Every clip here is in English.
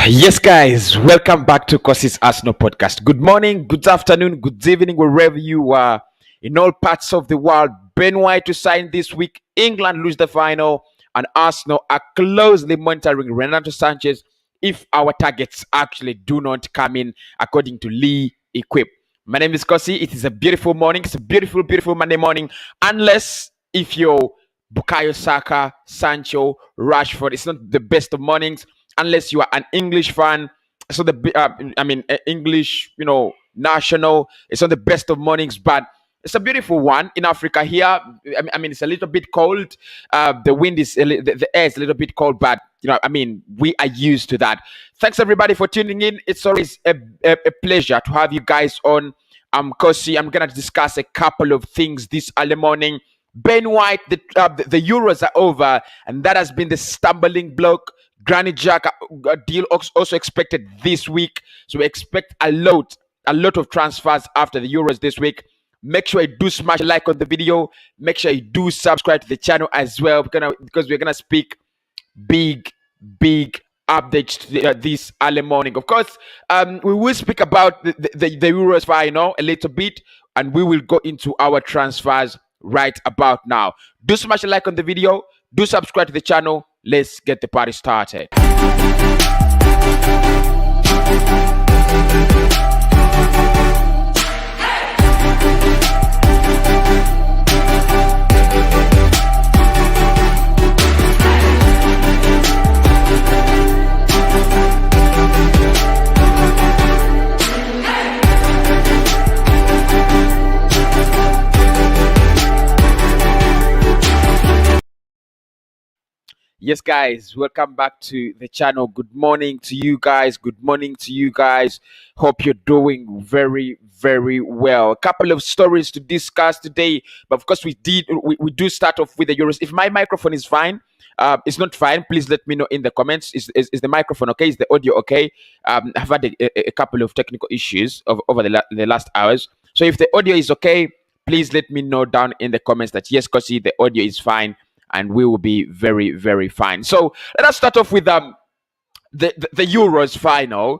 Yes, guys, welcome back to Cossy's Arsenal podcast. Good morning, good afternoon, good evening, wherever you are in all parts of the world. Ben White to sign this week. England lose the final, and Arsenal are closely monitoring Renato Sanchez if our targets actually do not come in, according to Lee Equip. My name is Cossy. It is a beautiful morning. It's a beautiful, beautiful Monday morning, unless if you're Bukayo Saka, Sancho, Rashford. It's not the best of mornings unless you are an English fan. So English, national. It's not the best of mornings, but it's a beautiful one in Africa here. It's a little bit cold. The wind is, the air is a little bit cold, but we are used to that. Thanks everybody for tuning in. It's always a pleasure to have you guys on. I'm Cossy. I'm gonna discuss a couple of things this early morning. Ben White, the Euros are over, and that has been the stumbling block. Granny Jack deal also expected this week, so we expect a lot of transfers after the Euros this week. Make sure you do smash a like on the video. Make sure you do subscribe to the channel as well, because we're gonna speak big updates this early morning. Of course, we will speak about the Euros final a little bit, and we will go into our transfers right about now. Do smash a like on the video. Do subscribe to the channel. Let's get the party started. Yes, guys, welcome back to the channel. Good morning to you guys. Good morning to you guys. Hope you're doing very, very well. A couple of stories to discuss today, but of course we do start off with the Euros. If my microphone is fine, it's not fine, please let me know in the comments. Is the microphone okay? Is the audio okay? I've had a couple of technical issues over the last hours. So if the audio is okay, please let me know down in the comments that yes, Cossy, the audio is fine, and we will be very, very fine. So let us start off with the Euros final.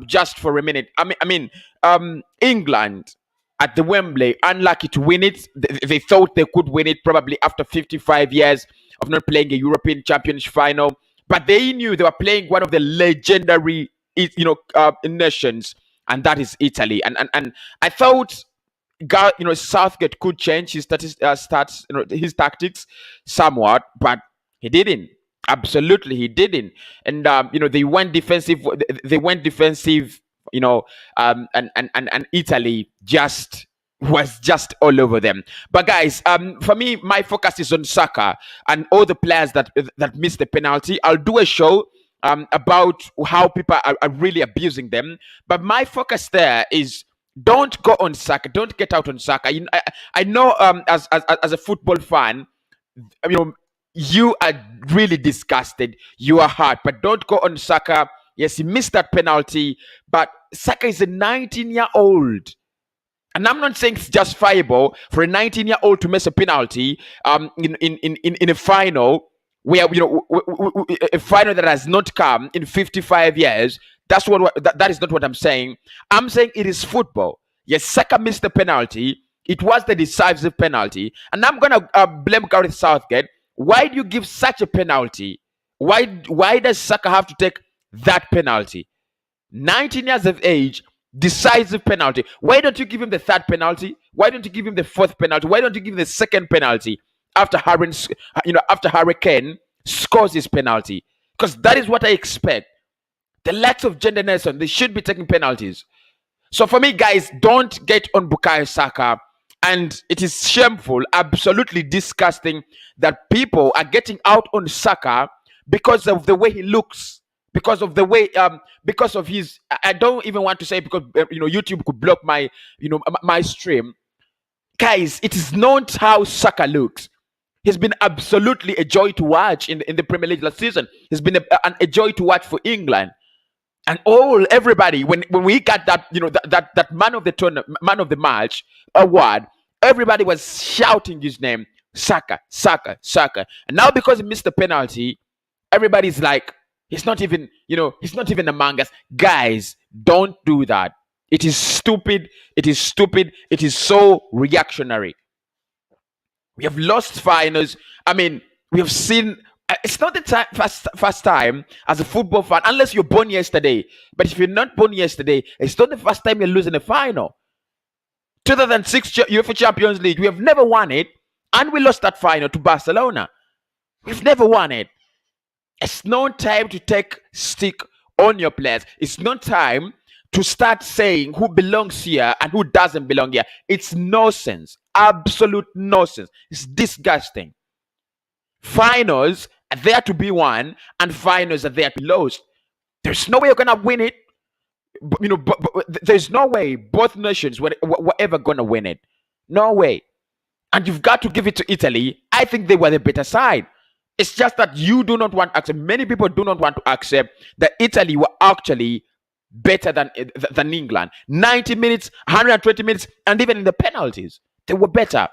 Just for a minute. England at the Wembley, unlucky to win it. They thought they could win it probably after 55 years of not playing a European Championship final, but they knew they were playing one of the legendary, nations, and that is Italy. And I thought, Southgate could change his his tactics somewhat, but he didn't. Absolutely, he didn't. And they went defensive. And Italy was just all over them. But guys, for me, my focus is on Saka and all the players that missed the penalty. I'll do a show about how people are really abusing them. But my focus there is, don't go on Saka. Don't get out on Saka. I know, as a football fan, you are really disgusted. You are hurt, but don't go on Saka. Yes, he missed that penalty, but Saka is a 19-year-old. And I'm not saying it's justifiable for a 19-year-old to miss a penalty in a final where a final that has not come in 55 years. That is not what I'm saying. I'm saying it is football. Yes, Saka missed the penalty. It was the decisive penalty, and I'm gonna blame Gareth Southgate. Why do you give such a penalty? Why does Saka have to take that penalty? 19 years of age, decisive penalty. Why don't you give him the third penalty? Why don't you give him the fourth penalty? Why don't you give him the second penalty after Harry Kane scores his penalty? Because that is what I expect. The likes of Jende Nelson, they should be taking penalties. So for me, guys, don't get on Bukayo Saka. And it is shameful, absolutely disgusting, that people are getting out on Saka because of the way he looks, because of the way, because of his. I don't even want to say, because YouTube could block my my stream. Guys, it is not how Saka looks. He's been absolutely a joy to watch in the Premier League last season. He's been a joy to watch for England. And everybody, when we got that, that man of the tournament, man of the match award, everybody was shouting his name, Saka, Saka, Saka. And now because he missed the penalty, everybody's like, He's not even, he's not even among us. Guys, don't do that. It is stupid. It is stupid. It is so reactionary. We have lost finals. I mean, we have seen. It's not the first time as a football fan, unless you're born yesterday. But if you're not born yesterday, it's not the first time you're losing a final. 2006 UEFA Champions League, we have never won it, and we lost that final to Barcelona. We've never won it. It's not time to take stick on your players. It's not time to start saying who belongs here and who doesn't belong here. It's nonsense. Absolute nonsense. It's disgusting. Finals are there to be won, and finals are there to be lost. There's no way you're gonna win it. But there's no way both nations were ever gonna win it. No way. And you've got to give it to Italy. I think they were the better side. It's just that you do not want to accept. Many people do not want to accept that Italy were actually better than England. 90 minutes, 120 minutes, and even in the penalties, they were better.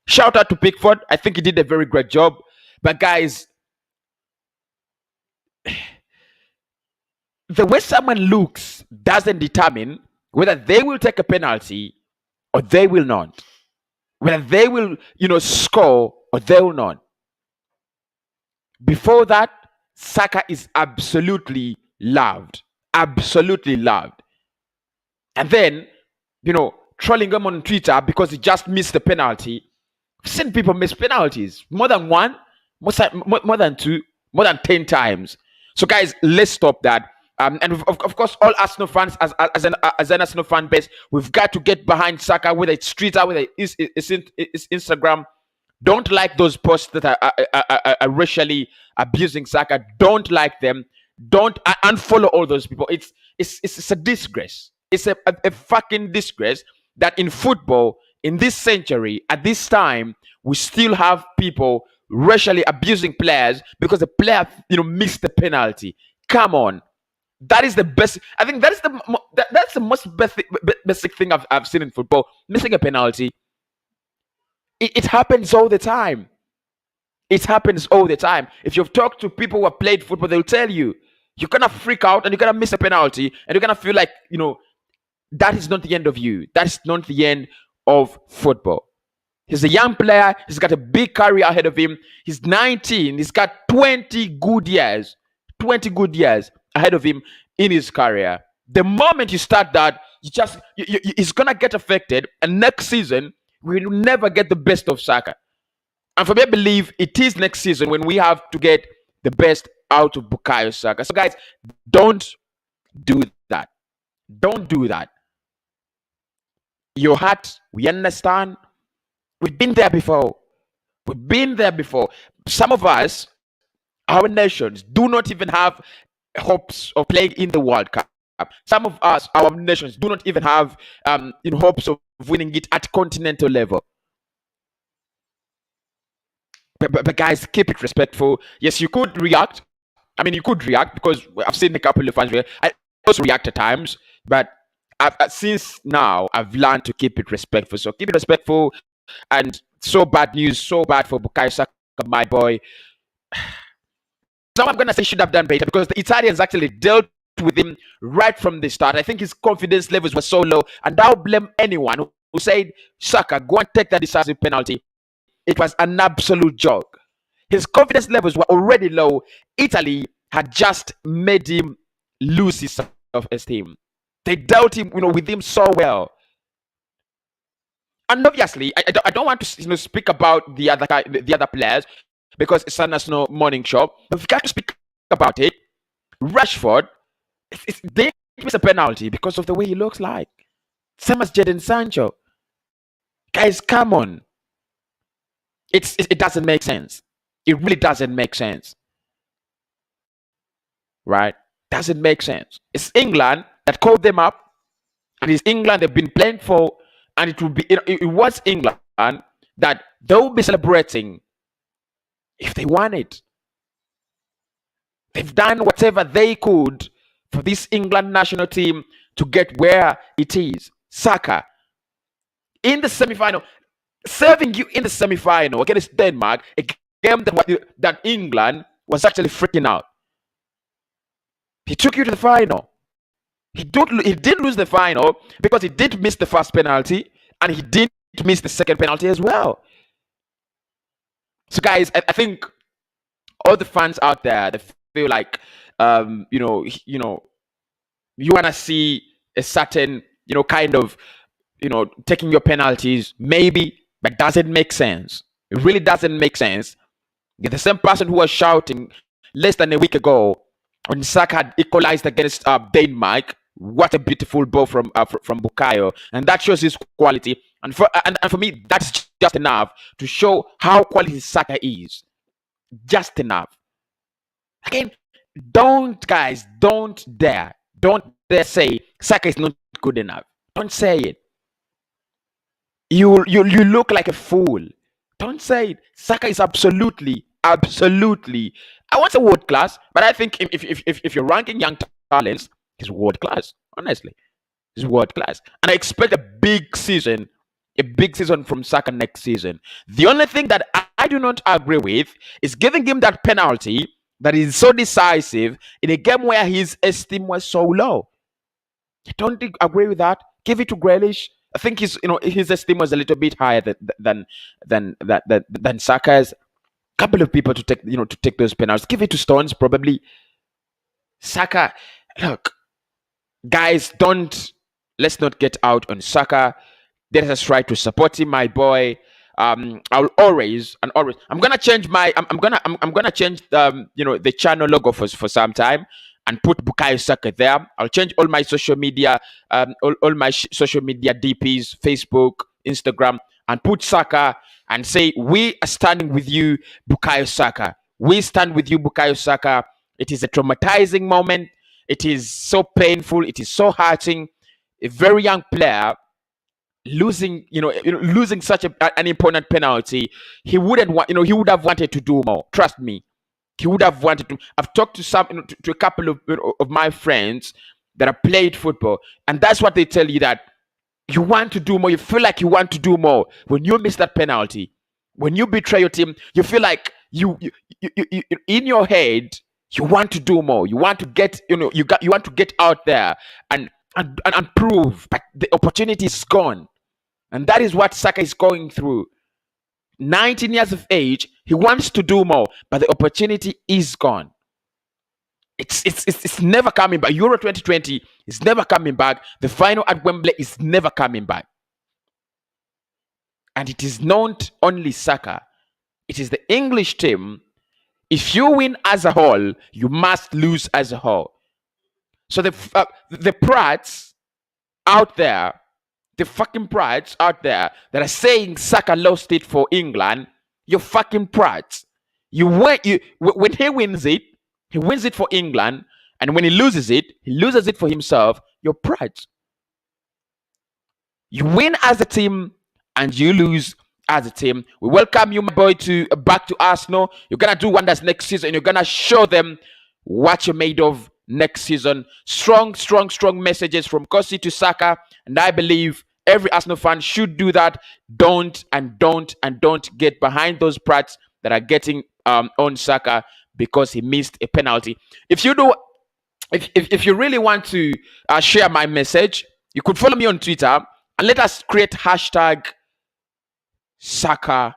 Shout out to Pickford. I think he did a very great job. But guys, the way someone looks doesn't determine whether they will take a penalty or they will not. Whether they will, score or they will not. Before that, Saka is absolutely loved. Absolutely loved. And then, trolling him on Twitter because he just missed the penalty. I've seen people miss penalties. More than one, more than two, more than 10 times. So guys, let's stop that. And of course, all Arsenal fans, as an Arsenal fan base, we've got to get behind Saka, whether it's Twitter, whether it's Instagram. Don't like those posts that are racially abusing Saka. Don't like them. Don't unfollow all those people. It's a disgrace. It's a fucking disgrace that in football, in this century, at this time, we still have people racially abusing players because the player, missed the penalty. Come on. That is the best. I think that's the most basic thing I've seen in football. Missing a penalty. It happens all the time. It happens all the time. If you've talked to people who have played football, they'll tell you you're gonna freak out and you're gonna miss a penalty and you're gonna feel like that is not the end of you. That is not the end of football. He's a young player. He's got a big career ahead of him. He's 19. He's got 20 good years. 20 good years ahead of him in his career. The moment you start that, he's gonna get affected, and next season we will never get the best of Saka. And for me, I believe it is next season when we have to get the best out of Bukayo Saka. So guys, don't do that. Don't do that. Your heart, we understand. We've been there before. We've been there before. Some of us, our nations, do not even have hopes of playing in the World Cup. Some of us, our nations, do not even have hopes of winning it at continental level. But guys, keep it respectful. Yes, you could react. I mean, you could react because I've seen a couple of fans where I also react at times. But since now, I've learned to keep it respectful. So keep it respectful. And so bad news, so bad for Bukayo Saka, my boy. So I'm going to say should have done better because the Italians actually dealt with him right from the start. I think his confidence levels were so low. And I'll blame anyone who said, Saka, go and take that decisive penalty. It was an absolute joke. His confidence levels were already low. Italy had just made him lose his self-esteem. They dealt him, with him so well. And obviously, I don't want to speak about the other players because it's a national morning show. But we've got to speak about it. Rashford, they miss a penalty because of the way he looks like. Same as Jadon Sancho. Guys, come on. It doesn't make sense. It really doesn't make sense. Right? Doesn't make sense. It's England that called them up. And it's England they've been playing for. And it was England that they will be celebrating if they won it. They've done whatever they could for this England national team to get where it is. Saka, in the semi-final, serving you in the semi-final against Denmark, a game that England was actually freaking out. He took you to the final. He did lose the final because he did miss the first penalty and he did miss the second penalty as well. So, guys, I think all the fans out there, they feel like, you want to see a certain, kind of, taking your penalties, maybe, but doesn't make sense. It really doesn't make sense. The same person who was shouting less than a week ago when Saka had equalized against Denmark. What a beautiful ball from Bukayo, and that shows his quality. And for me, that's just enough to show how quality Saka is. Just enough. Again, don't dare say Saka is not good enough. Don't say it. You look like a fool. Don't say it. Saka is absolutely. I want a world class, but I think if you're ranking young talents, he's world class. Honestly, he's world class, and I expect a big season from Saka next season. The only thing that I do not agree with is giving him that penalty that is so decisive in a game where his esteem was so low. I don't agree with that. Give it to Grealish. I think his esteem was a little bit higher than Saka's. Couple of people to take those penalties. Give it to Stones probably. Saka, look, guys, let's not get out on Saka. Let us try to support him, my boy. I'll always I'm gonna change the channel logo for some time and put Bukayo Saka there. I'll change all my social media social media DPs, Facebook, Instagram, and put Saka and say, we are standing with you, Bukayo Saka. We stand with you, Bukayo Saka. It is a traumatizing moment. It is so painful. It is so hurting. A very young player losing such an important penalty. He wouldn't want, he would have wanted to do more. Trust me. He would have wanted to. I've talked to to a couple of my friends that have played football, and that's what they tell you, that you want to do more. You feel like you want to do more when you miss that penalty. When you betray your team, you feel like you in your head you want to do more. You want to get you want to get out there and prove, but the opportunity is gone, and that is what Saka is going through. 19 years of age, he wants to do more, but the opportunity is gone. It's never coming back. Euro 2020 is never coming back. The final at Wembley is never coming back. And it is not only Saka. It is the English team. If you win as a whole, you must lose as a whole. So the prats out there, the fucking prats out there that are saying Saka lost it for England, you're fucking prats. When he wins it for England, and when he loses it for himself. You're prats. You win as a team and you lose as a team. We welcome you, my boy, back to Arsenal. You're gonna do wonders next season. You're gonna show them what you're made of next season. Strong messages from Cossy to Saka, and I believe every Arsenal fan should do that. Don't get behind those prats that are getting on Saka because he missed a penalty. If you really want to share my message, you could follow me on Twitter and let us create hashtag Saka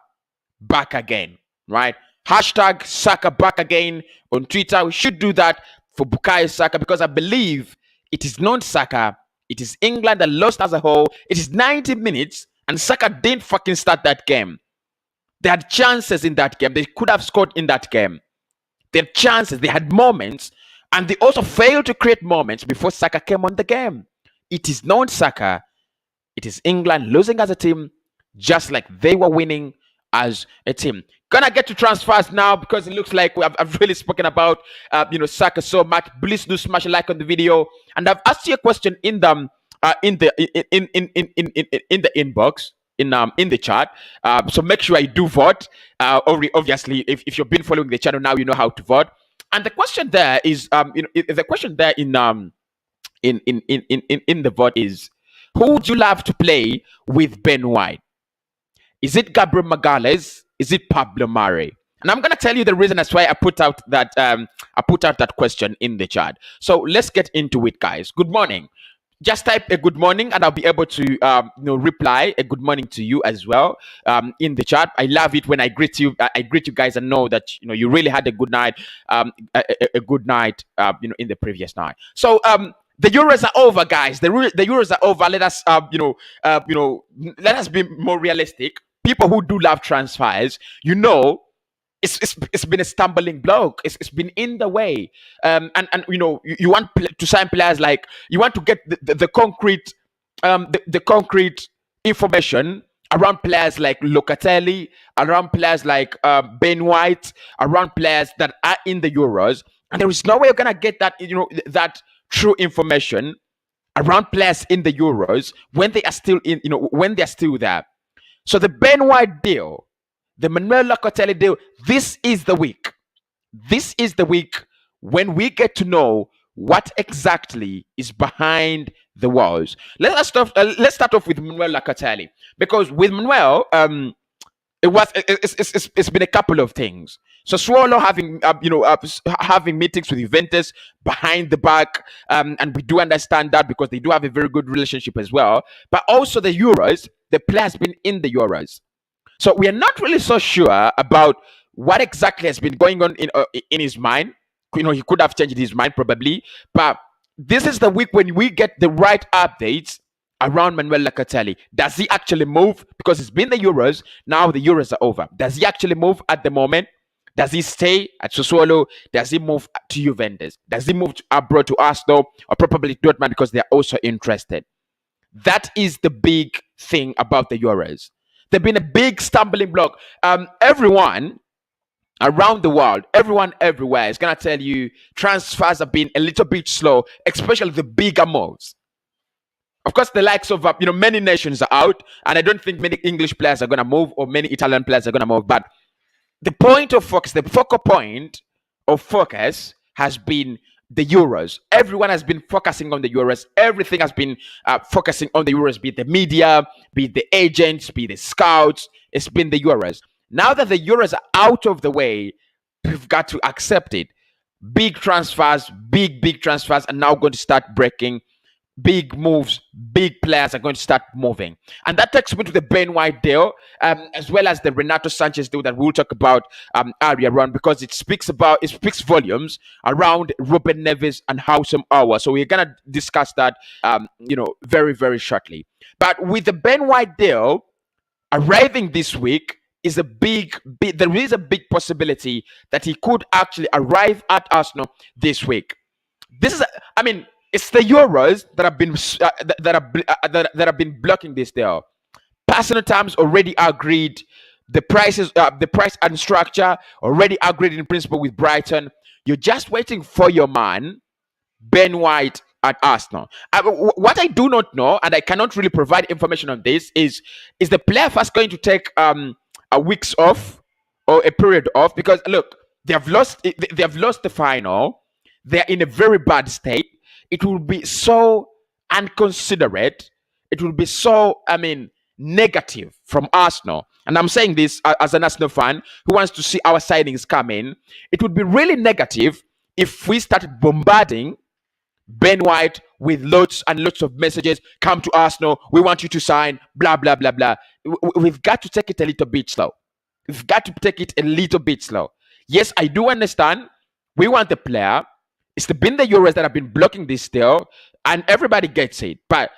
back again, right? Hashtag Saka back again on Twitter. We should do that for Bukayo Saka because I believe it is not Saka. It is England that lost as a whole. It is 90 minutes and Saka didn't fucking start that game. They had chances in that game. They could have scored in that game. They had chances. They had moments. And they also failed to create moments before Saka came on the game. It is not Saka. It is England losing as a team, just like they were winning as a team. Gonna get to transfers now because it looks like I've really spoken about Saka so much. Please do smash a like on the video, and I've asked you a question in the inbox in the chat. So make sure you do vote. Obviously, if you've been following the channel now, you know how to vote. And the question there is the question there in the vote is, who would you love to play with Ben White? Is it Gabriel Magalhaes? Is it Pablo Mari? And I'm gonna tell you the reason that's why I put out that question in the chat. So let's get into it, guys. Good morning. Just type a good morning, and I'll be able to reply a good morning to you as well in the chat. I love it when I greet you. I greet you guys and know that you really had a good night, a good night, in the previous night. So the Euros are over, guys. The Euros are over. Let us let us be more realistic. People who do love transfers, it's been a stumbling block. It's been in the way. And you want to sign players, like you want to get the concrete the concrete information around players like Locatelli, around players like Ben White, around players that are in the Euros, and there is no way you're gonna get that true information around players in the Euros when they are still when they're still there. So the Ben White deal, the Manuel Locatelli deal, this is the week. This is the week when we get to know what exactly is behind the walls. Let's start off with Manuel Locatelli, because with Manuel, it's been a couple of things. So Swallow having meetings with Juventus behind the back, and we do understand that because they do have a very good relationship as well. But also the Euros, the player has been in the Euros. So we are not really so sure about what exactly has been going on in his mind. He could have changed his mind probably, but this is the week when we get the right updates around Manuel Locatelli. Does he actually move? Because it's been the Euros, now the Euros are over. Does he actually move at the moment? Does he stay at Sassuolo? Does he move to Juventus? Does he move abroad to Arsenal or probably Dortmund because they're also interested? That is the big thing about the Euros. They've been a big stumbling block. Everyone around the world, everyone everywhere is going to tell you transfers have been a little bit slow, especially the bigger moves. Of course, the likes of many nations are out, and I don't think many English players are going to move or many Italian players are going to move. But the point of focus, the focal point of focus has been the Euros. Everyone has been focusing on the Euros. Everything has been focusing on the Euros, be it the media, be it the agents, be it the scouts. It's been the Euros. Now that the Euros are out of the way, we've got to accept it. Big transfers, big transfers are now going to start breaking. Big moves, big players are going to start moving. And that takes me to the Ben White deal, as well as the Renato Sanchez deal that we'll talk about earlier on, because it speaks volumes around Ruben Neves and Houssem Aouar. So we're going to discuss that, very, very shortly. But with the Ben White deal arriving this week, there is a big possibility that he could actually arrive at Arsenal this week. It's the Euros that have been blocking this deal. Personal terms already agreed. The price and structure already agreed in principle with Brighton. You're just waiting for your man, Ben White, at Arsenal. What I do not know, and I cannot really provide information on this, is the player first going to take a weeks off or a period off? Because look, they have lost the final. They're in a very bad state. It will be so inconsiderate. It will be so, negative from Arsenal. And I'm saying this as an Arsenal fan who wants to see our signings come in. It would be really negative if we started bombarding Ben White with lots and lots of messages. Come to Arsenal. We want you to sign. Blah, blah, blah, blah. We've got to take it a little bit slow. We've got to take it a little bit slow. Yes, I do understand. We want the player. It's been the Euros that have been blocking this deal, and everybody gets it. But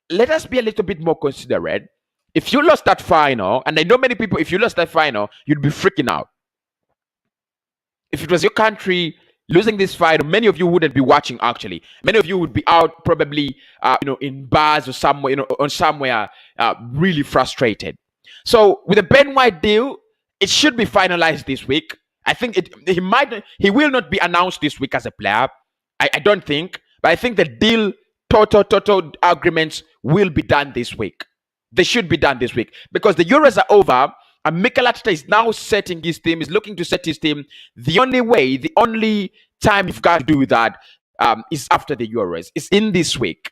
let us be a little bit more considerate. If you lost that final, and I know many people, if you lost that final, you'd be freaking out. If it was your country losing this final, many of you wouldn't be watching, actually. Many of you would be out probably, in bars or somewhere, or somewhere really frustrated. So with the Ben White deal, it should be finalized this week. I think he will not be announced this week as a player. I don't think, but I think the deal, total agreements will be done this week. They should be done this week because the Euros are over and Mikel Arteta is now setting his team, is looking to set his team. The only time you've got to do that is after the Euros. It's in this week.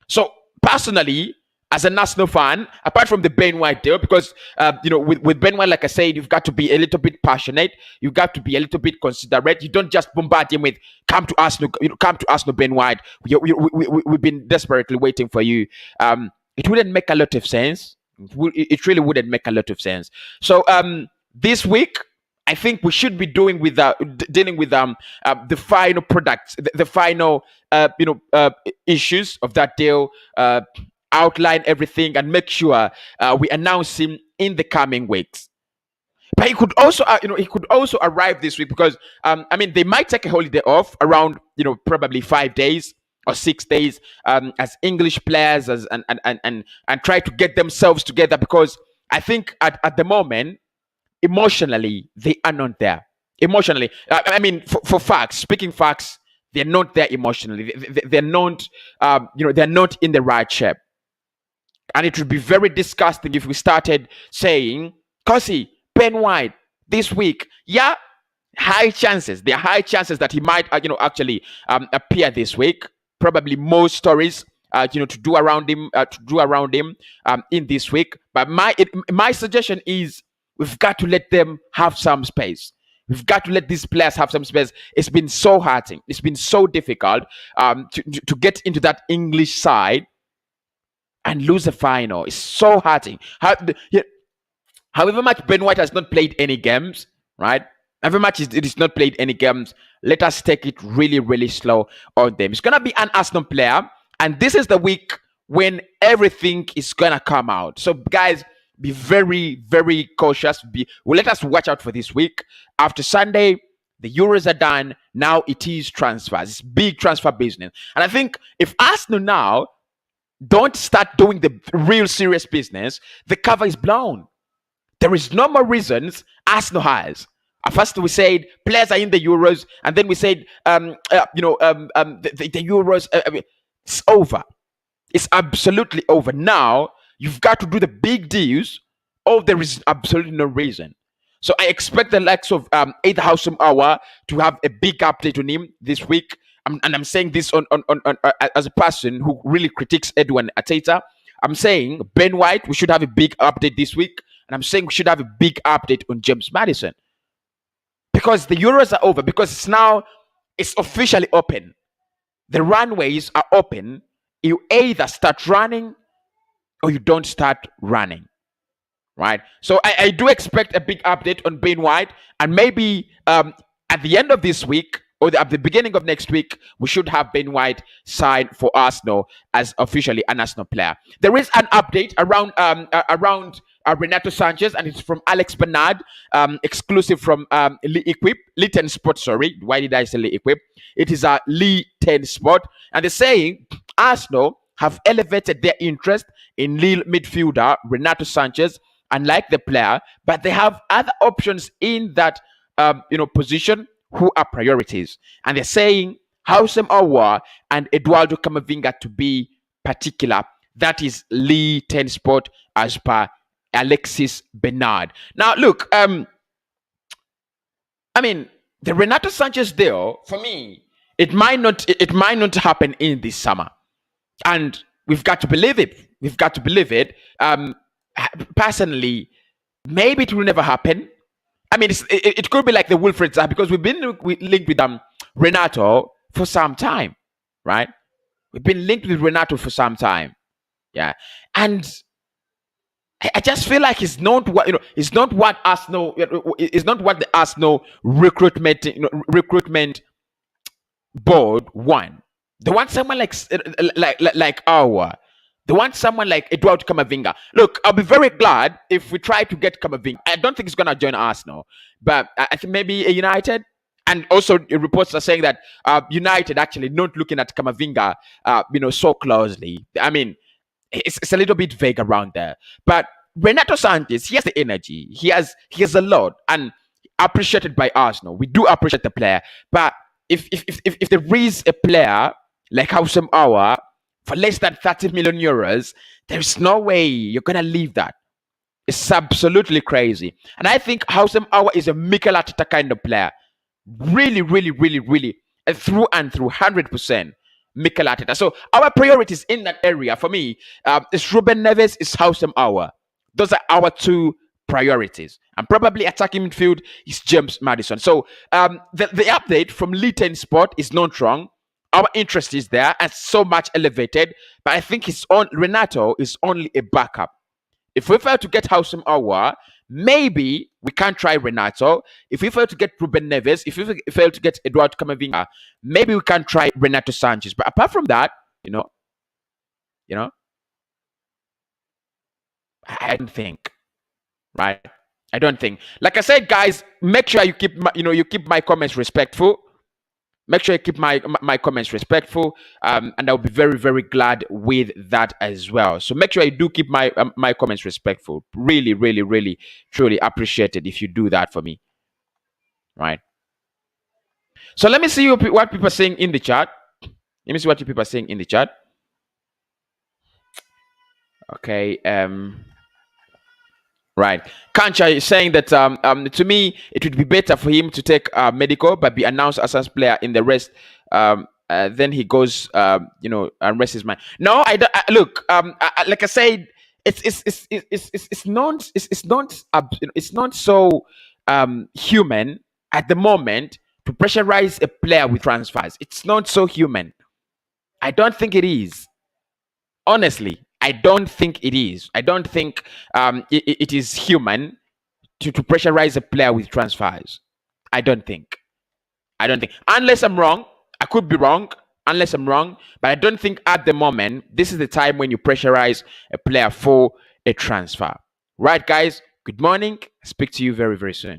So personally, as an Arsenal fan, apart from the Ben White deal, because with Ben White, like I said, you've got to be a little bit passionate. You've got to be a little bit considerate. You don't just bombard him with "Come to Arsenal, come to Arsenal, Ben White." We've been desperately waiting for you. It wouldn't make a lot of sense. It really wouldn't make a lot of sense. So this week, I think we should be dealing with the final products, the final issues of that deal. Outline everything and make sure we announce him in the coming weeks. But he could also, arrive this week because they might take a holiday off around probably 5 days or 6 days as English players and try to get themselves together, because I think at the moment emotionally they are not there. Emotionally, for facts, speaking facts, they're not there emotionally. They're not, they're not in the right shape. And it would be very disgusting if we started saying, Cossy, Ben White, this week, yeah, high chances. There are high chances that he might, actually appear this week. Probably more stories, to do around him, in this week. But my suggestion is we've got to let them have some space. We've got to let these players have some space. It's been so hurting. It's been so difficult to get into that English side and lose a final. It's so hurting. However much Ben White has not played any games, right? However much it is not played any games, let us take it really, really slow on them. It's going to be an Arsenal player, and this is the week when everything is going to come out. So, guys, be very, very cautious. Let us watch out for this week. After Sunday, the Euros are done. Now it is transfers. It's big transfer business. And I think if Arsenal now don't start doing the real serious business, the cover is blown. There is no more reasons Arsenal has. At first we said players are in the Euros, and then we said the Euros. It's over. It's absolutely over. Now you've got to do the big deals. Oh, there is absolutely no reason. So I expect the likes of Ada Housem Hour to have a big update on him this week. And I'm saying this on as a person who really critiques Edwin Arteta. I'm saying Ben White, we should have a big update this week. And I'm saying we should have a big update on James Maddison. Because the Euros are over. Because it's officially open. The runways are open. You either start running or you don't start running. Right? So I do expect a big update on Ben White. And maybe at the end of this week, or at the beginning of next week, we should have Ben White signed for Arsenal as officially an Arsenal player. There is an update around Renato Sanchez, and it's from Alex Bernard, exclusive from Lee 10 Sport. Sorry, why did I say Lee Equip? It is a Lee 10 Sport, and they're saying Arsenal have elevated their interest in Lille midfielder Renato Sanchez, and like the player, but they have other options in that position who are priorities. And they're saying Housem Aouar and Eduardo Camavinga to be particular. That is Lee 10 Sport as per Alexis Bernard. Now, look, the Renato Sanchez deal, for me, it might not happen in this summer. And we've got to believe it. We've got to believe it. Personally, maybe it will never happen. It could be like the Wilfred Zaha, because we've been linked with Renato for some time, right? We've been linked with Renato for some time, yeah. And I just feel like it's not what it's not what Arsenal, it's not what the Arsenal recruitment board want. They want someone like our. They want someone like Eduardo Camavinga. Look, I'll be very glad if we try to get Camavinga. I don't think he's going to join Arsenal, but I think maybe a United. And also, reports are saying that United actually not looking at Camavinga, so closely. It's a little bit vague around there. But Renato Sanchez, he has the energy. He has a lot, and appreciated by Arsenal. We do appreciate the player. But if there is a player like Housem Aouar for less than 30 million euros, there's no way you're going to leave that. It's absolutely crazy. And I think Housem Aouar is a Mikel Arteta kind of player. Really, really, really, really, through and through, 100%. Mikel Arteta. So our priorities in that area for me is Ruben Neves, is Houssem Aouar. Those are our two priorities. And probably attacking midfield is James Maddison. So the update from Litten Sport is not wrong. Our interest is there and so much elevated, but I think Renato is only a backup. If we fail to get Houssem Aouar, maybe we can try Renato. If we fail to get Ruben Neves, if we fail to get Eduardo Camavinga, maybe we can try Renato Sanchez. But apart from that, I don't think, right? I don't think. Like I said, guys, make sure you keep my comments respectful. Make sure you keep my comments respectful, and I'll be very, very glad with that as well. So make sure you do keep my comments respectful. Really, really, really, truly appreciate it if you do that for me. Right. So let me see what people are saying in the chat. Let me see what people are saying in the chat. Okay. Right. Kancha is saying that to me, it would be better for him to take medical but be announced as a player in the rest. Then he goes, and rests his mind. No, I don't. Look, like I said, it's not so human at the moment to pressurize a player with transfers. It's not so human. I don't think it is. Honestly, I don't think it is. I don't think it is human to pressurize a player with transfers. I don't think. Unless I'm wrong. I could be wrong. Unless I'm wrong. But I don't think at the moment, this is the time when you pressurize a player for a transfer. Right, guys? Good morning. Speak to you very, very soon.